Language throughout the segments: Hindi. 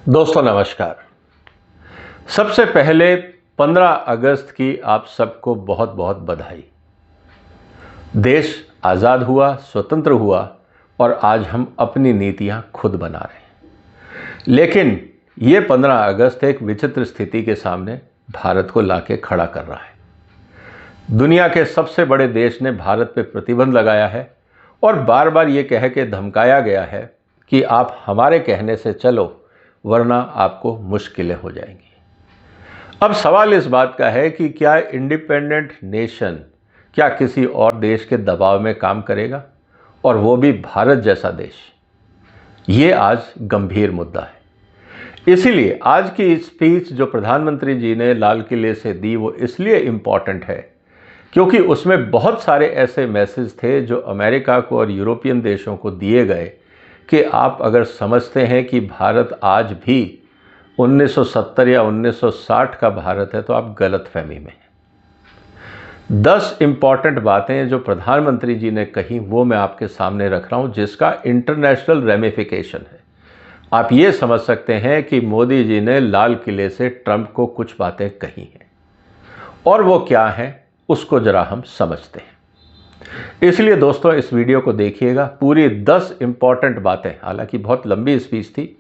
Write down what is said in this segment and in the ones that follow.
दोस्तों नमस्कार। सबसे पहले 15 अगस्त की आप सबको बहुत बहुत बधाई। देश आज़ाद हुआ, स्वतंत्र हुआ और आज हम अपनी नीतियां खुद बना रहे हैं। लेकिन ये 15 अगस्त एक विचित्र स्थिति के सामने भारत को लाके खड़ा कर रहा है। दुनिया के सबसे बड़े देश ने भारत पे प्रतिबंध लगाया है और बार बार ये कह के धमकाया गया है कि आप हमारे कहने से चलो वरना आपको मुश्किलें हो जाएंगी। अब सवाल इस बात का है कि क्या इंडिपेंडेंट नेशन क्या किसी और देश के दबाव में काम करेगा, और वो भी भारत जैसा देश? ये आज गंभीर मुद्दा है। इसीलिए आज की स्पीच जो प्रधानमंत्री जी ने लाल किले से दी वो इसलिए इम्पॉर्टेंट है क्योंकि उसमें बहुत सारे ऐसे मैसेज थे जो अमेरिका को और यूरोपियन देशों को दिए गए कि आप अगर समझते हैं कि भारत आज भी 1970 या 1960 का भारत है तो आप गलतफहमी में हैं। 10 इंपॉर्टेंट बातें जो प्रधानमंत्री जी ने कही वो मैं आपके सामने रख रहा हूं, जिसका इंटरनेशनल रेमिफिकेशन है। आप ये समझ सकते हैं कि मोदी जी ने लाल किले से ट्रंप को कुछ बातें कही हैं और वो क्या हैं उसको जरा हम समझते हैं। इसलिए दोस्तों इस वीडियो को देखिएगा, पूरी 10 इंपॉर्टेंट बातें, हालांकि बहुत लंबी स्पीच थी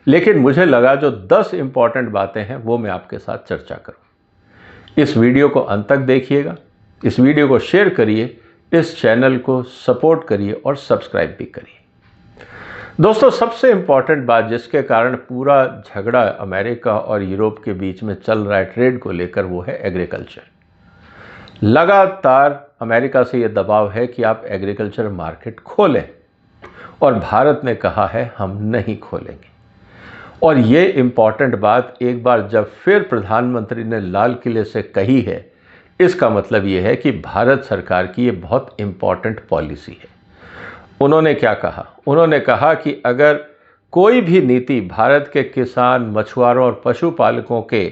लेकिन मुझे लगा जो 10 इंपॉर्टेंट बातें हैं वो मैं आपके साथ चर्चा करूं। इस वीडियो को अंत तक देखिएगा, इस वीडियो को शेयर करिए, इस चैनल को सपोर्ट करिए और सब्सक्राइब भी करिए। दोस्तों सबसे इंपॉर्टेंट बात जिसके कारण पूरा झगड़ा अमेरिका और यूरोप के बीच में चल रहा है ट्रेड को लेकर, वो है एग्रीकल्चर। लगातार अमेरिका से ये दबाव है कि आप एग्रीकल्चर मार्केट खोलें और भारत ने कहा है हम नहीं खोलेंगे। और ये इम्पॉर्टेंट बात एक बार जब फिर प्रधानमंत्री ने लाल किले से कही है, इसका मतलब ये है कि भारत सरकार की ये बहुत इम्पॉर्टेंट पॉलिसी है। उन्होंने क्या कहा? उन्होंने कहा कि अगर कोई भी नीति भारत के किसान, मछुआरों और पशुपालकों के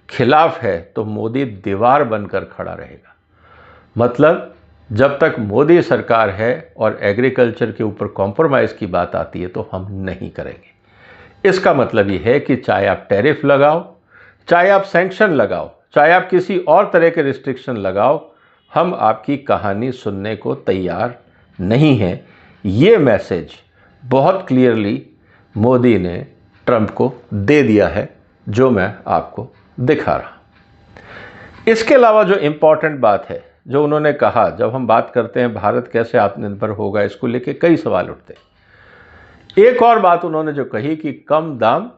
खिलाफ है तो मोदी दीवार बनकर खड़ा रहेगा। मतलब जब तक मोदी सरकार है और एग्रीकल्चर के ऊपर कॉम्प्रोमाइज़ की बात आती है तो हम नहीं करेंगे। इसका मतलब ये है कि चाहे आप टैरिफ लगाओ, चाहे आप सैंक्शन लगाओ, चाहे आप किसी और तरह के रिस्ट्रिक्शन लगाओ, हम आपकी कहानी सुनने को तैयार नहीं हैं। ये मैसेज बहुत क्लियरली मोदी ने ट्रंप को दे दिया है, जो मैं आपको दिखा रहा। इसके अलावा जो इम्पॉर्टेंट बात है जो उन्होंने कहा, जब हम बात करते हैं भारत कैसे आत्मनिर्भर होगा, इसको लेके कई सवाल उठते हैं। एक और बात उन्होंने जो कही कि कम दाम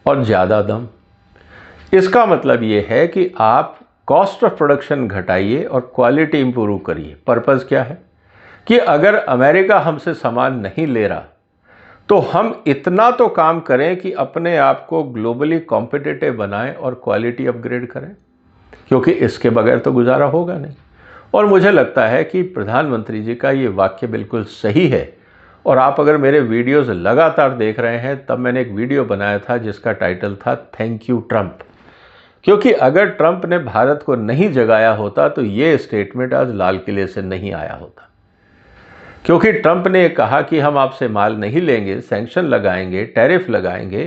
और ज़्यादा दम। इसका मतलब ये है कि आप कॉस्ट ऑफ प्रोडक्शन घटाइए और क्वालिटी इंप्रूव करिए। पर्पज़ क्या है कि अगर अमेरिका हमसे सामान नहीं ले रहा तो हम इतना तो काम करें कि अपने आप को ग्लोबली कॉम्पिटिटिव बनाएं और क्वालिटी अपग्रेड करें, क्योंकि इसके बगैर तो गुजारा होगा नहीं। और मुझे लगता है कि प्रधानमंत्री जी का ये वाक्य बिल्कुल सही है। और आप अगर मेरे वीडियोस लगातार देख रहे हैं, तब मैंने एक वीडियो बनाया था जिसका टाइटल था थैंक यू ट्रंप, क्योंकि अगर ट्रंप ने भारत को नहीं जगाया होता तो ये स्टेटमेंट आज लाल किले से नहीं आया होता। क्योंकि ट्रंप ने कहा कि हम आपसे माल नहीं लेंगे, सैंक्शन लगाएंगे, टैरिफ लगाएंगे,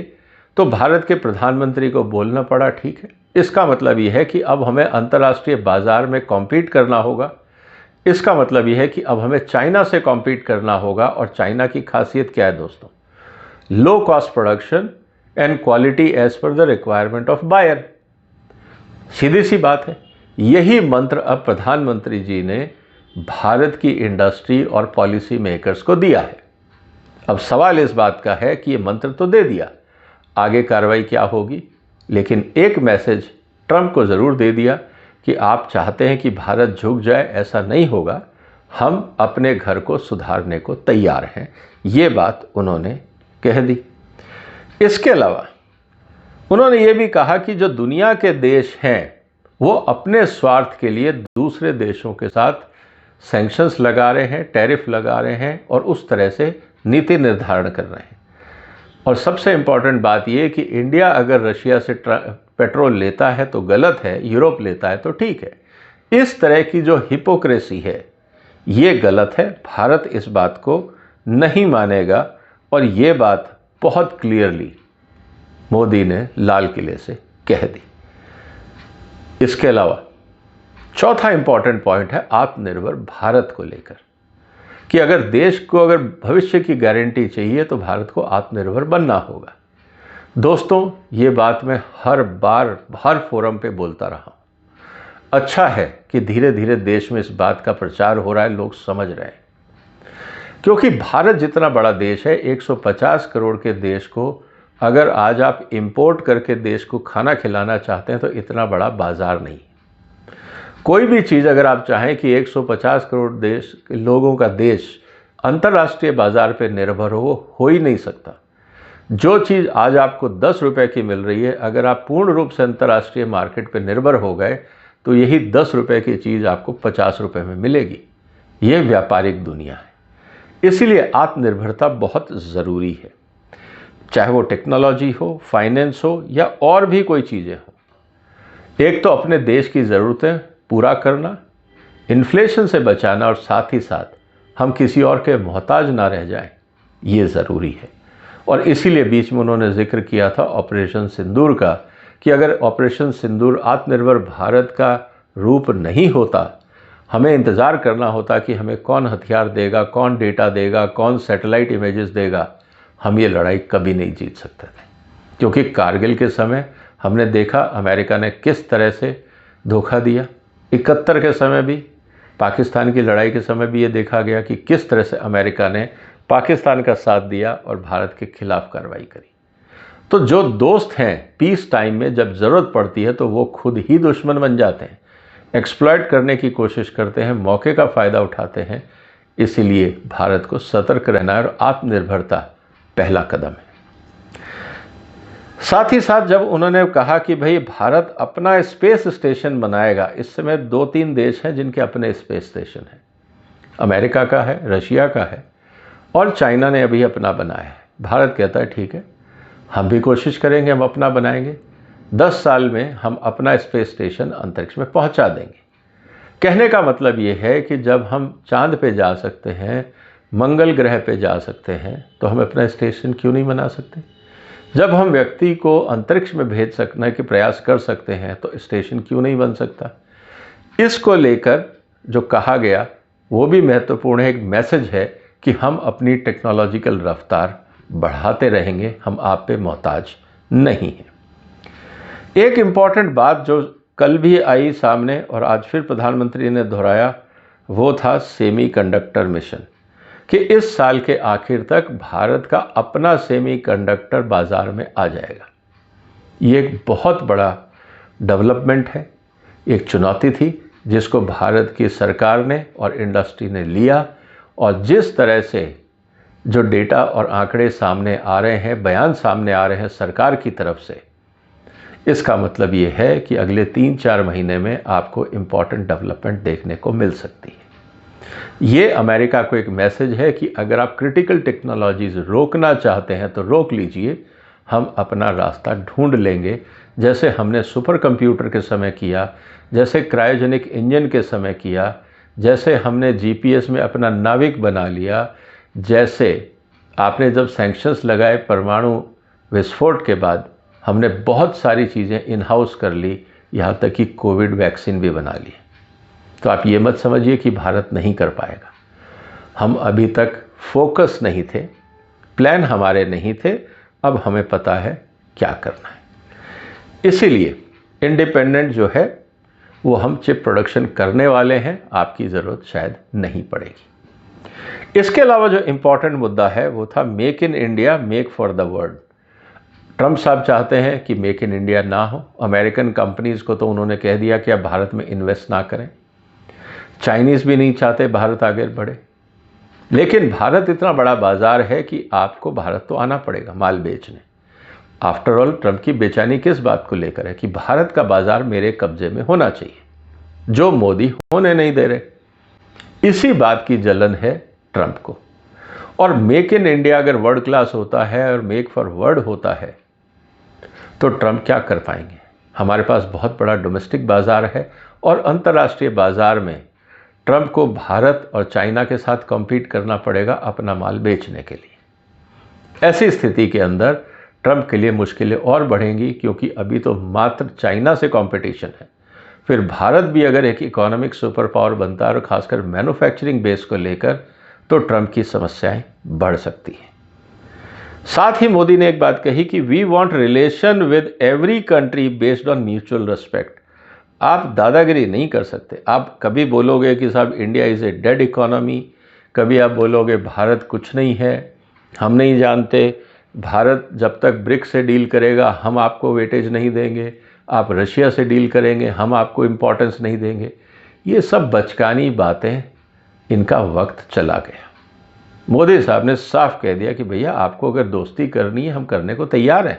तो भारत के प्रधानमंत्री को बोलना पड़ा ठीक है। इसका मतलब यह है कि अब हमें अंतर्राष्ट्रीय बाजार में कॉम्पीट करना होगा। इसका मतलब यह है कि अब हमें चाइना से कॉम्पीट करना होगा। और चाइना की खासियत क्या है दोस्तों? Low cost production and quality as per the requirement of buyer. सीधी सी बात है। यही मंत्र अब प्रधानमंत्री जी ने भारत की इंडस्ट्री और पॉलिसी मेकर्स को दिया है। अब सवाल इस बात का है कि ये मंत्र तो दे दिया, आगे कार्रवाई क्या होगी? लेकिन एक मैसेज ट्रंप को ज़रूर दे दिया कि आप चाहते हैं कि भारत झुक जाए, ऐसा नहीं होगा, हम अपने घर को सुधारने को तैयार हैं। ये बात उन्होंने कह दी। इसके अलावा उन्होंने ये भी कहा कि जो दुनिया के देश हैं वो अपने स्वार्थ के लिए दूसरे देशों के साथ सैंक्शंस लगा रहे हैं, टैरिफ लगा रहे हैं और उस तरह से नीति निर्धारण कर रहे हैं। और सबसे इम्पॉर्टेंट बात यह कि इंडिया अगर रशिया से पेट्रोल लेता है तो गलत है, यूरोप लेता है तो ठीक है। इस तरह की जो हिपोक्रेसी है ये गलत है। भारत इस बात को नहीं मानेगा और ये बात बहुत क्लियरली मोदी ने लाल किले से कह दी। इसके अलावा चौथा इंपॉर्टेंट पॉइंट है आत्मनिर्भर भारत को लेकर, कि अगर देश को अगर भविष्य की गारंटी चाहिए तो भारत को आत्मनिर्भर बनना होगा। दोस्तों, ये बात मैं हर बार हर फोरम पे बोलता रहा हूँ। अच्छा है कि धीरे धीरे देश में इस बात का प्रचार हो रहा है, लोग समझ रहे हैं, क्योंकि भारत जितना बड़ा देश है, 150 करोड़ के देश को अगर आज आप इंपोर्ट करके देश को खाना खिलाना चाहते हैं तो इतना बड़ा बाजार नहीं। कोई भी चीज़ अगर आप चाहें कि 150 करोड़ देश लोगों का देश अंतर्राष्ट्रीय बाजार पे निर्भर हो ही नहीं सकता। जो चीज़ आज आपको 10 रुपए की मिल रही है, अगर आप पूर्ण रूप से अंतर्राष्ट्रीय मार्केट पे निर्भर हो गए तो यही 10 रुपए की चीज़ आपको 50 रुपए में मिलेगी। ये व्यापारिक दुनिया है, इसीलिए आत्मनिर्भरता बहुत ज़रूरी है, चाहे वो टेक्नोलॉजी हो, फाइनेंस हो या और भी कोई चीज़ें हो। एक तो अपने देश की ज़रूरतें पूरा करना, इन्फ्लेशन से बचाना, और साथ ही साथ हम किसी और के मोहताज ना रह जाएं, ये ज़रूरी है। और इसीलिए बीच में उन्होंने जिक्र किया था ऑपरेशन सिंदूर का, कि अगर ऑपरेशन सिंदूर आत्मनिर्भर भारत का रूप नहीं होता, हमें इंतज़ार करना होता कि हमें कौन हथियार देगा, कौन डेटा देगा, कौन सैटेलाइट इमेजेस देगा, हम ये लड़ाई कभी नहीं जीत सकते थे। क्योंकि कारगिल के समय हमने देखा अमेरिका ने किस तरह से धोखा दिया, 71 के समय भी, पाकिस्तान की लड़ाई के समय भी ये देखा गया कि किस तरह से अमेरिका ने पाकिस्तान का साथ दिया और भारत के खिलाफ कार्रवाई करी। तो जो दोस्त हैं पीस टाइम में जब ज़रूरत पड़ती है तो वो खुद ही दुश्मन बन जाते हैं, एक्सप्लॉइट करने की कोशिश करते हैं, मौके का फ़ायदा उठाते हैं। इसीलिए भारत को सतर्क रहना है और आत्मनिर्भरता पहला कदम है। साथ ही साथ जब उन्होंने कहा कि भाई भारत अपना स्पेस स्टेशन बनाएगा, इस समय 2-3 देश हैं जिनके अपने स्पेस स्टेशन हैं, अमेरिका का है, रशिया का है और चाइना ने अभी अपना बनाया है। भारत कहता है ठीक है, हम भी कोशिश करेंगे, हम अपना बनाएंगे, 10 साल में हम अपना स्पेस स्टेशन अंतरिक्ष में पहुंचा देंगे। कहने का मतलब ये है कि जब हम चांद पे जा सकते हैं, मंगल ग्रह पे जा सकते हैं, तो हम अपना स्टेशन क्यों नहीं बना सकते? जब हम व्यक्ति को अंतरिक्ष में भेज सकने के प्रयास कर सकते हैं तो स्टेशन क्यों नहीं बन सकता? इसको लेकर जो कहा गया वो भी महत्वपूर्ण है, एक मैसेज है कि हम अपनी टेक्नोलॉजिकल रफ्तार बढ़ाते रहेंगे, हम आप पे मोहताज नहीं हैं। एक इम्पॉर्टेंट बात जो कल भी आई सामने और आज फिर प्रधानमंत्री ने दोहराया, वो था सेमीकंडक्टर मिशन, कि इस साल के आखिर तक भारत का अपना सेमीकंडक्टर बाजार में आ जाएगा। ये एक बहुत बड़ा डेवलपमेंट है, एक चुनौती थी जिसको भारत की सरकार ने और इंडस्ट्री ने लिया, और जिस तरह से जो डेटा और आंकड़े सामने आ रहे हैं, बयान सामने आ रहे हैं सरकार की तरफ से, इसका मतलब ये है कि अगले 3-4 महीने में आपको इम्पॉर्टेंट डेवलपमेंट देखने को मिल सकती है। ये अमेरिका को एक मैसेज है कि अगर आप क्रिटिकल टेक्नोलॉजीज रोकना चाहते हैं तो रोक लीजिए, हम अपना रास्ता ढूंढ लेंगे, जैसे हमने सुपर कंप्यूटर के समय किया, जैसे क्रायोजेनिक इंजन के समय किया, जैसे हमने जीपीएस में अपना नाविक बना लिया, जैसे आपने जब सैंक्शंस लगाए परमाणु विस्फोट के बाद, हमने बहुत सारी चीज़ें इन हाउस कर ली, यहाँ तक कि कोविड वैक्सीन भी बना ली। तो आप ये मत समझिए कि भारत नहीं कर पाएगा। हम अभी तक फोकस नहीं थे, प्लान हमारे नहीं थे, अब हमें पता है क्या करना है। इसीलिए इंडिपेंडेंट जो है वो हम चिप प्रोडक्शन करने वाले हैं, आपकी ज़रूरत शायद नहीं पड़ेगी। इसके अलावा जो इम्पॉर्टेंट मुद्दा है वो था make in India, make for the world. Trump साहब चाहते हैं कि मेक इन इंडिया ना हो, अमेरिकन कंपनीज़ को तो उन्होंने कह दिया कि आप भारत में इन्वेस्ट ना करें, चाइनीज़ भी नहीं चाहते भारत आगे बढ़े, लेकिन भारत इतना बड़ा बाजार है कि आपको भारत तो आना पड़ेगा माल बेचने। आफ्टर ऑल ट्रंप की बेचैनी किस बात को लेकर है कि भारत का बाजार मेरे कब्जे में होना चाहिए, जो मोदी होने नहीं दे रहे। इसी बात की जलन है ट्रंप को। और मेक इन इंडिया अगर वर्ल्ड क्लास होता है और मेक फॉर वर्ल्ड होता है तो ट्रंप क्या कर पाएंगे? हमारे पास बहुत बड़ा डोमेस्टिक बाजार है और अंतर्राष्ट्रीय बाजार में ट्रंप को भारत और चाइना के साथ कॉम्पीट करना पड़ेगा अपना माल बेचने के लिए। ऐसी स्थिति के अंदर ट्रंप के लिए मुश्किलें और बढ़ेंगी, क्योंकि अभी तो मात्र चाइना से कंपटीशन है। फिर भारत भी अगर एक इकोनॉमिक सुपर पावर बनता है और खासकर मैन्युफैक्चरिंग बेस को लेकर, तो ट्रंप की समस्याएं बढ़ सकती हैं। साथ ही मोदी ने एक बात कही कि we want relation with every country based on mutual respect. आप दादागिरी नहीं कर सकते। आप कभी बोलोगे कि साहब India is a dead economy, कभी आप बोलोगे भारत कुछ नहीं है, हम नहीं जानते, भारत जब तक ब्रिक्स से डील करेगा हम आपको वेटेज नहीं देंगे, आप रशिया से डील करेंगे हम आपको इम्पोर्टेंस नहीं देंगे। ये सब बचकानी बातें, इनका वक्त चला गया। मोदी साहब ने साफ कह दिया कि भैया आपको अगर दोस्ती करनी है हम करने को तैयार हैं,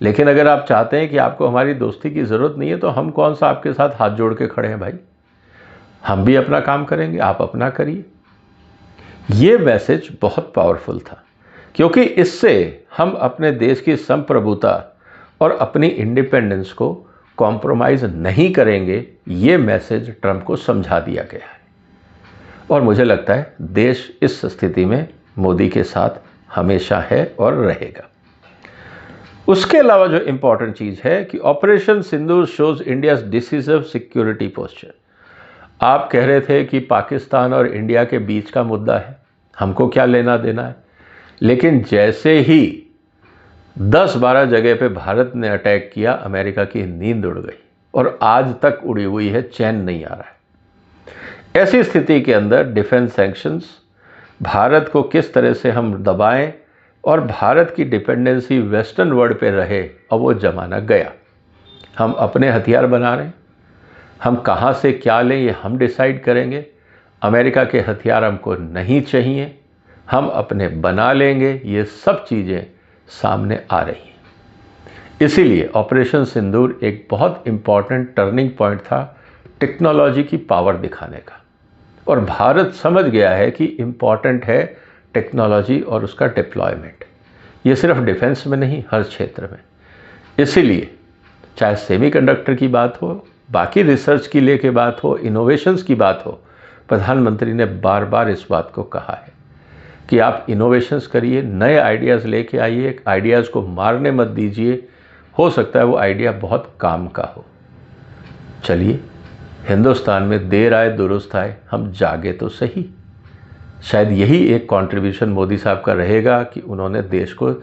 लेकिन अगर आप चाहते हैं कि आपको हमारी दोस्ती की ज़रूरत नहीं है तो हम कौन सा आपके साथ हाथ जोड़ के खड़े हैं भाई। हम भी अपना काम करेंगे, आप अपना करिए। ये मैसेज बहुत पावरफुल था, क्योंकि इससे हम अपने देश की संप्रभुता और अपनी इंडिपेंडेंस को कॉम्प्रोमाइज़ नहीं करेंगे। ये मैसेज ट्रंप को समझा दिया गया है और मुझे लगता है देश इस स्थिति में मोदी के साथ हमेशा है और रहेगा। उसके अलावा जो इंपॉर्टेंट चीज़ है कि operation Sindoor shows India's decisive security posture. आप कह रहे थे कि पाकिस्तान और इंडिया के बीच का मुद्दा है, हमको क्या लेना देना है, लेकिन जैसे ही 10-12 जगह पे भारत ने अटैक किया, अमेरिका की नींद उड़ गई और आज तक उड़ी हुई है, चैन नहीं आ रहा है। ऐसी स्थिति के अंदर डिफेंस सैंक्शंस, भारत को किस तरह से हम दबाएं और भारत की डिपेंडेंसी वेस्टर्न वर्ल्ड पे रहे, अब वो ज़माना गया। हम अपने हथियार बना रहे हैं, हम कहाँ से क्या लें ये हम डिसाइड करेंगे। अमेरिका के हथियार हमको नहीं चाहिए, हम अपने बना लेंगे। ये सब चीज़ें सामने आ रही हैं। इसीलिए ऑपरेशन सिंदूर एक बहुत इम्पॉर्टेंट टर्निंग पॉइंट था टेक्नोलॉजी की पावर दिखाने का, और भारत समझ गया है कि इम्पॉर्टेंट है टेक्नोलॉजी और उसका डिप्लॉयमेंट। ये सिर्फ डिफेंस में नहीं, हर क्षेत्र में। इसीलिए चाहे सेमीकंडक्टर की बात हो, बाकी रिसर्च की लेके बात हो, इनोवेशंस की बात हो, प्रधानमंत्री ने बार बार इस बात को कहा है कि आप इनोवेशंस करिए, नए आइडियाज़ लेके आइए, आइडियाज़ को मारने मत दीजिए, हो सकता है वो आइडिया बहुत काम का हो। चलिए, हिंदुस्तान में देर आए दुरुस्त आए, हम जागे तो सही। शायद यही एक कंट्रीब्यूशन मोदी साहब का रहेगा कि उन्होंने देश को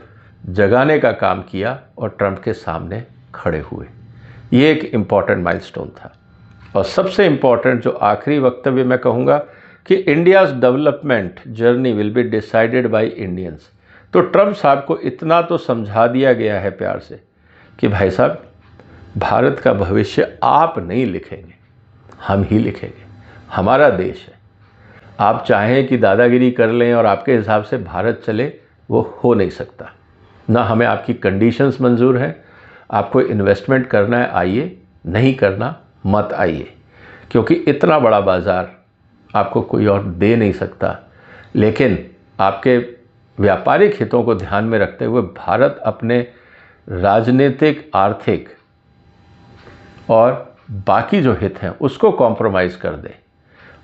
जगाने का काम किया और ट्रंप के सामने खड़े हुए। ये एक इम्पॉर्टेंट माइलस्टोन था। और सबसे इम्पॉर्टेंट जो आखिरी वक्तव्य मैं कहूँगा कि India's development journey will be decided by Indians. तो ट्रंप साहब को इतना तो समझा दिया गया है प्यार से कि भाई साहब, भारत का भविष्य आप नहीं लिखेंगे, हम ही लिखेंगे। हमारा देश है। आप चाहें कि दादागिरी कर लें और आपके हिसाब से भारत चले, वो हो नहीं सकता। ना हमें आपकी कंडीशंस मंजूर हैं। आपको इन्वेस्टमेंट करना है आइए, नहीं करना मत आइए, क्योंकि इतना बड़ा बाज़ार आपको कोई और दे नहीं सकता। लेकिन आपके व्यापारिक हितों को ध्यान में रखते हुए भारत अपने राजनीतिक, आर्थिक और बाकी जो हित हैं उसको कॉम्प्रोमाइज़ कर दे,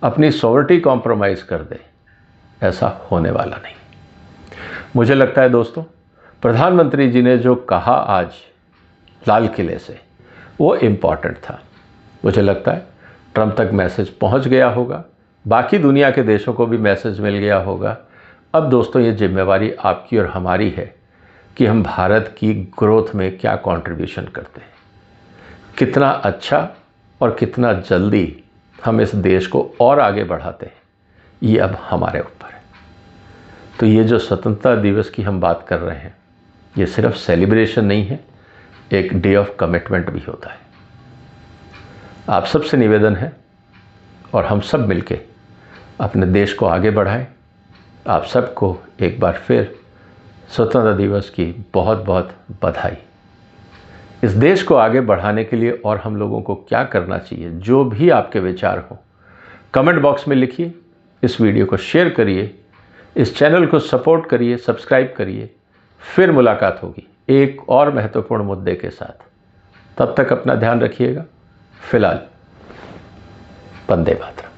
अपनी सॉवरिटी कॉम्प्रोमाइज़ कर दे, ऐसा होने वाला नहीं। मुझे लगता है दोस्तों, प्रधानमंत्री जी ने जो कहा आज लाल किले से, वो इम्पॉर्टेंट था। मुझे लगता है ट्रंप तक मैसेज पहुंच गया होगा, बाकी दुनिया के देशों को भी मैसेज मिल गया होगा। अब दोस्तों, ये जिम्मेवारी आपकी और हमारी है कि हम भारत की ग्रोथ में क्या कंट्रीब्यूशन करते हैं, कितना अच्छा और कितना जल्दी हम इस देश को और आगे बढ़ाते हैं, ये अब हमारे ऊपर है। तो ये जो स्वतंत्रता दिवस की हम बात कर रहे हैं, ये सिर्फ सेलिब्रेशन नहीं है, एक डे ऑफ कमिटमेंट भी होता है। आप सबसे निवेदन है और हम सब मिलके अपने देश को आगे बढ़ाएं। आप सबको एक बार फिर स्वतंत्रता दिवस की बहुत बहुत बधाई। इस देश को आगे बढ़ाने के लिए और हम लोगों को क्या करना चाहिए, जो भी आपके विचार हो, कमेंट बॉक्स में लिखिए। इस वीडियो को शेयर करिए, इस चैनल को सपोर्ट करिए, सब्सक्राइब करिए। फिर मुलाकात होगी एक और महत्वपूर्ण मुद्दे के साथ। तब तक अपना ध्यान रखिएगा। फिलहाल वंदे मातरम।